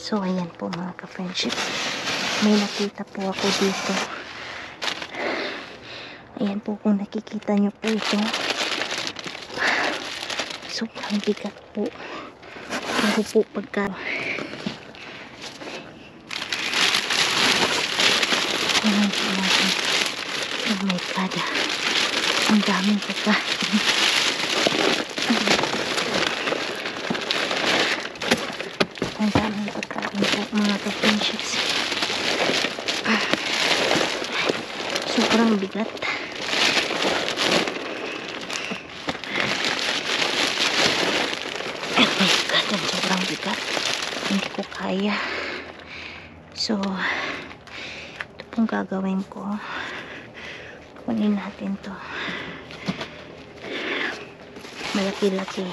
So ayan po mga ka-friendship, may nakita po ako dito. Ayan po, kung nakikita nyo po ito, sobrang bigat po. Pero po pagka ayan po natin, oh my god, ang daming pagkain. Ang daming pagkain po mga ka-friendships. Sobrang bigat. Oh my god, ang sobrang bigat. Hindi ko kaya. So ito pong gagawin ko. Kunin natin to. Malaki-laki.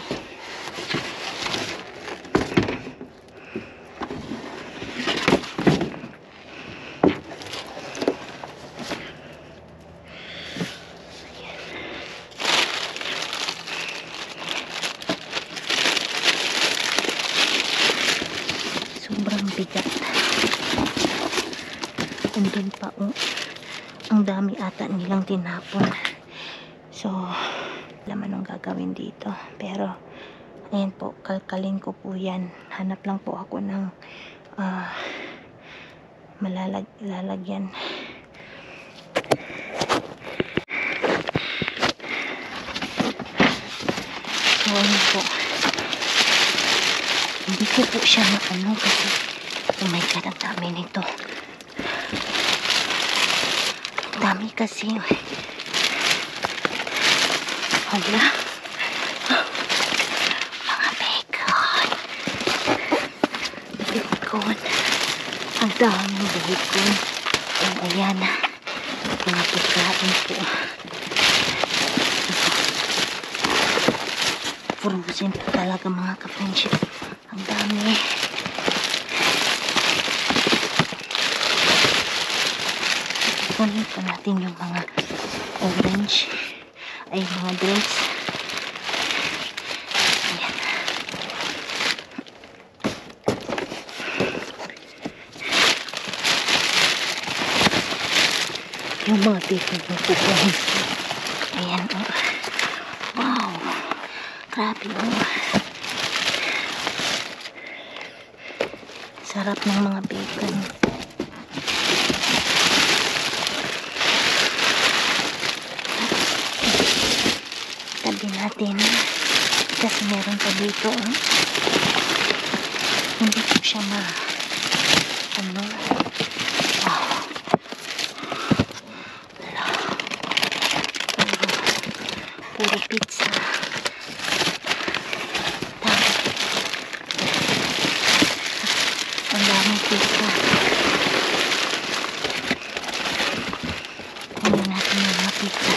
Sobrang bigat. And then pa, ang dami ata nilang tinapon. So, laman ang gagawin dito. Pero, ayan po, kalkalin ko po yan. Hanap lang po ako ng malalagyan. So, ayan po. Hindi ko po siya maano kasi oh my god, ang dami nito. Ang dami kasi. Hala. Mga bacon. Bacon. Ang daming bacon. Ayan. Mga pagkain po. Frozen po talaga mga ka-friendship. Ang dami. Kunin pa natin yung mga orange. Ay, mga drinks. Ayan. Yung mga bacon ng kukunin. Ayan, oh. Wow. Grabe, oh. Sarap ng mga bacon. Tabi natin. Kasi meron pa dito. Hindi ko siya ano. Wow. Puro pizza. Ang daming pizza. Kunin natin yung mga pizza.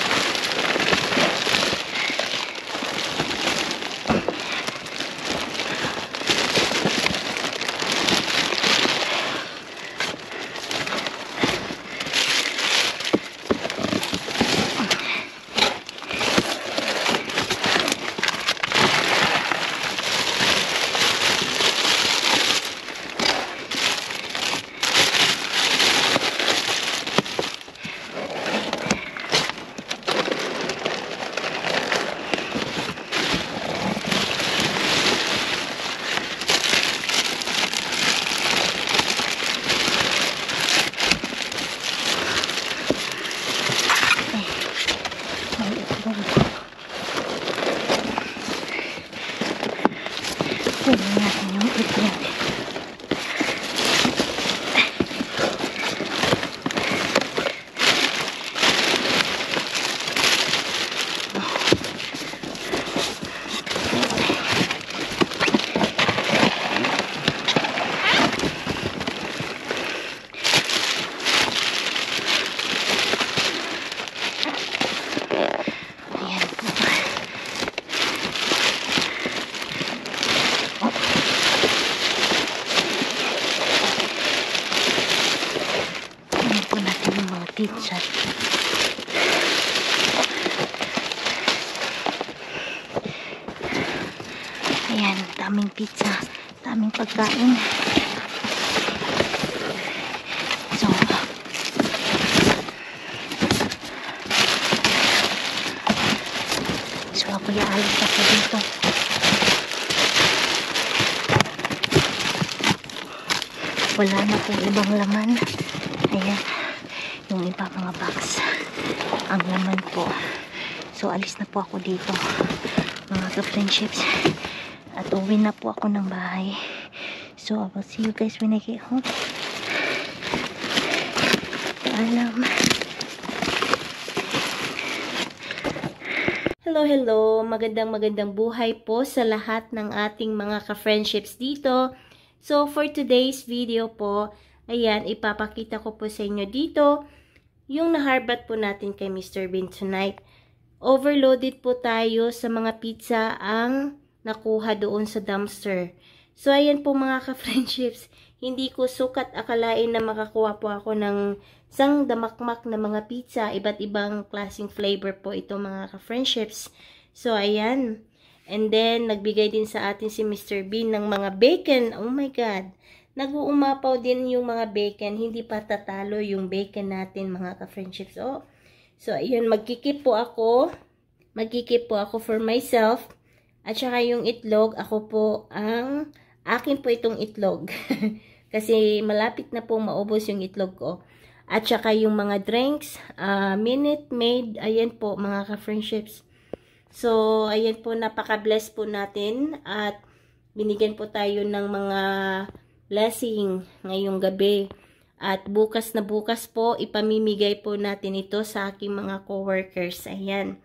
Kunin natin yung itlog. Pizza. Ayan, daming pizza, daming pagkain. mag-aalis ako dito. Wala na pong ibang laman. Ayan. Yung iba mga box. Ang laman po. So, alis na po ako dito. Mga ka-friendships. At uwi na po ako ng bahay. So, I will see you guys when I get home. Paalam. Hello. Magandang buhay po sa lahat ng ating mga ka-friendships dito. So, for today's video po, ayan, ipapakita ko po sa inyo dito yung naharbat po natin kay Mr. Bean tonight. Overloaded po tayo sa mga pizza ang nakuha doon sa dumpster. So, ayan po mga ka-friendships, hindi ko sukat akalain na makakuha po ako ng isang damakmak na mga pizza. Iba't ibang klaseng flavor po ito mga ka-friendships. So, ayan. And then, nagbigay din sa atin si Mr. Bean ng mga bacon. Oh my God. Nag-uumapaw din yung mga bacon. Hindi pa tatalo yung bacon natin mga ka-friendships. Oh. So, ayun, magkikip po ako. Magkikip po ako for myself. At saka yung itlog, ako po akin po itong itlog. Kasi malapit na po maubos yung itlog ko. At saka yung mga drinks, Minute Maid, ayan po mga ka-friendships. So, ayan po, napaka-bless po natin. At binigyan po tayo ng mga blessing ngayong gabi. At bukas na bukas po, ipamimigay po natin ito sa aking mga coworkers. Ayan.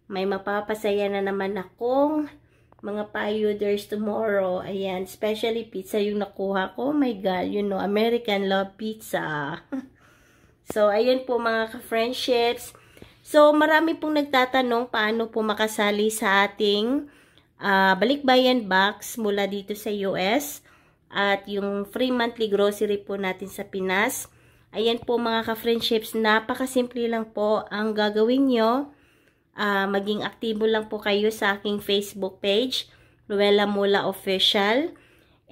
May mapapasaya na naman akong mga payuders tomorrow. Ayan. Especially pizza yung nakuha ko. Oh my God. You know, American love pizza. So, ayan po mga ka-friendships. So, marami pong nagtatanong paano po makasali sa ating balikbayan box mula dito sa US. At yung free monthly grocery po natin sa Pinas. Ayan po mga ka-friendships, napakasimple lang po ang gagawin nyo. Maging aktibo lang po kayo sa aking Facebook page, Luella Mula Official.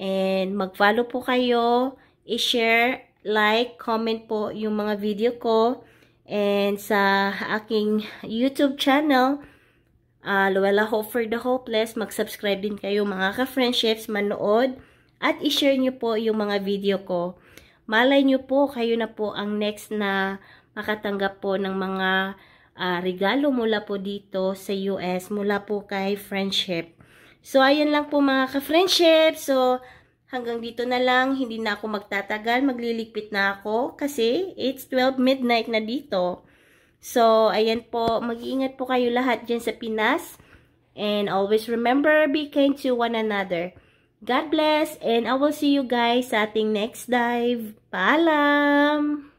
And mag-follow po kayo, i-share, like, comment po yung mga video ko. And sa aking YouTube channel, Luella Hope for the Hopeless, mag-subscribe din kayo mga ka-friendships, manood. At i-share nyo po yung mga video ko. Malay nyo po, kayo na po ang next na makatanggap po ng mga regalo mula po dito sa US, mula po kay Friendship. So, ayan lang po mga ka-friendship. So, hanggang dito na lang. Hindi na ako magtatagal. Magliligpit na ako kasi it's 12 midnight na dito. So, ayan po. Mag-iingat po kayo lahat dyan sa Pinas. And always remember, be kind to one another. God bless, and I will see you guys sa ating next dive. Paalam!